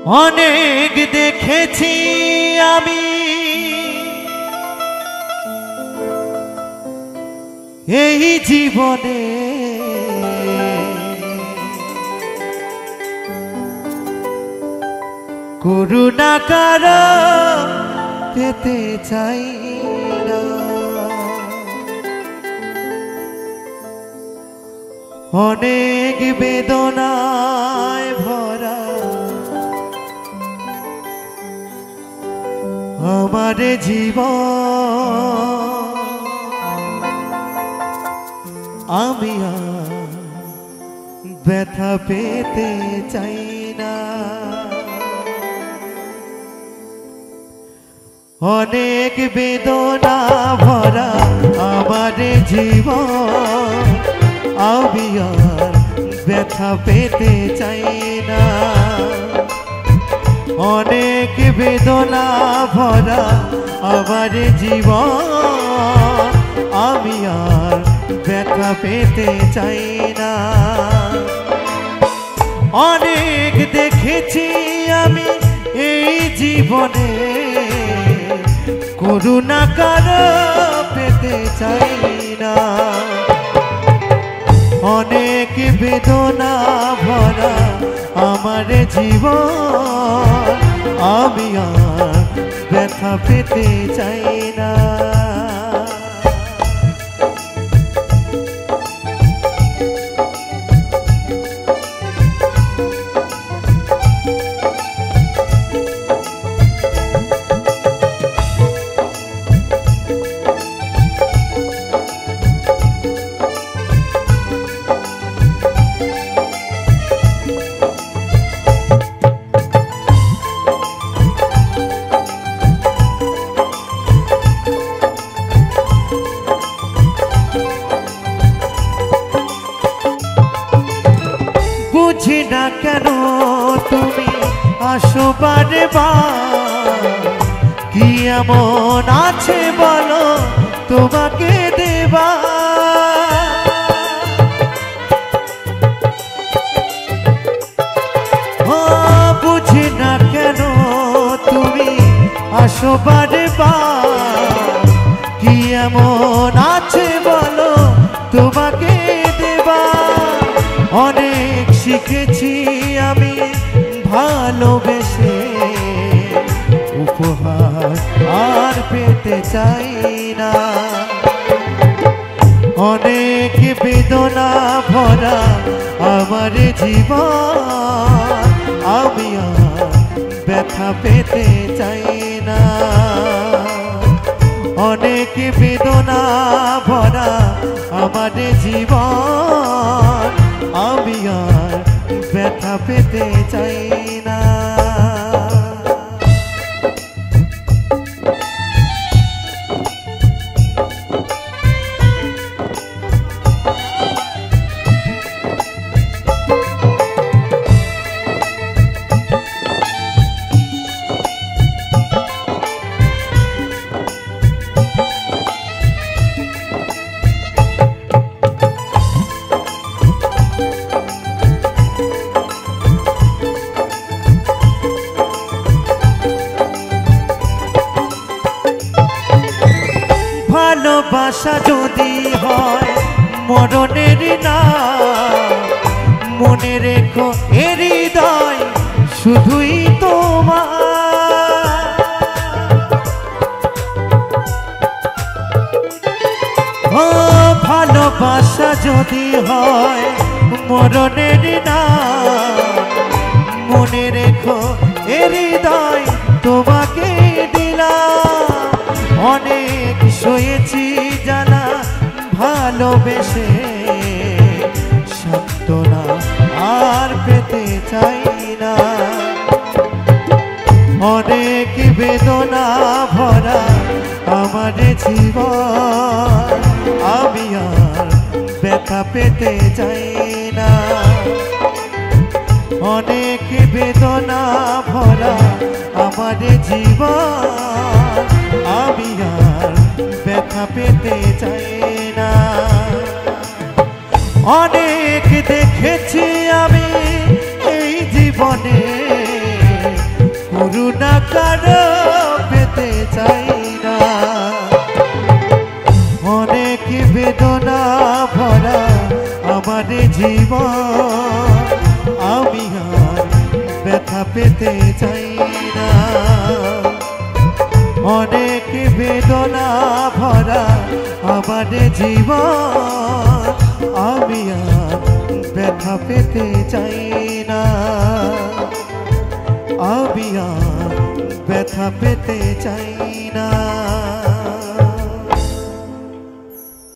অনেক দেখেছি আমি এই জীবনে, করুণা কারো পেতে চাই না। অনেক বেদনায় ভরা আমার জীবন, আমি আর ব্যথা পেতে চাই না। অনেক বেদনা ভরা আমার জীবন, আমি আর ব্যথা পেতে চাই না। অনেক বেদনা ভরা আমার জীবন, আমি আর ব্যথা পেতে চাই না। অনেক দেখেছি আমি এই জীবনে, করুণা কারো পেতে চাই না। অনেক বেদনা ভরা আমার জীবন, আমি আর ব্যথা পেতে চাই না। বুঝি না কেন তুমি আসো বারে বার, কি এমন আছে বলো তোমাকে দেবা। বুঝি না কেন তুমি আসো বারে বার, কি এমন আছে বলো তোমাকে দেবা। অনেক শিখেছি আমি ভালোবেসে, উপহার আর পেতে চাই না। অনেক বেদনা ভরা আমার জীবন, আমি আর ব্যথা পেতে চাই না। অনেক বেদনা ভরা আমার জীবন, আমি আর ব্যথা পেতে চাই না। ভালোবাসা যদি হয় মরণের না, মনে রেখো এ হৃদয় শুধুই তোমার। ও ভালোবাসা যদি হয় মরণের না, মনে রেখো এ হৃদয় তোমাকে দিলাম। অনেক সয়েছি জানা ভালোবেসে, সান্ত্বনা আর পেতে চাই না। অনেক বেদনা ভরা আমার জীবন, আমি আর ব্যথা পেতে চাই না। অনেক বেদনা ভরা আমার জীবন, আমি আর ব্যথা পেতে চাই না। অনেক দেখেছি আমি এই জীবনে, বেদনা ভরা আমার জীবন, আমি আর ব্যথা পেতে চাই না। অনেক বেদনা ভরা আমার জীবন, আমি আর ব্যথা পেতে চাই না। আমি আর ব্যথা পেতে চাই না।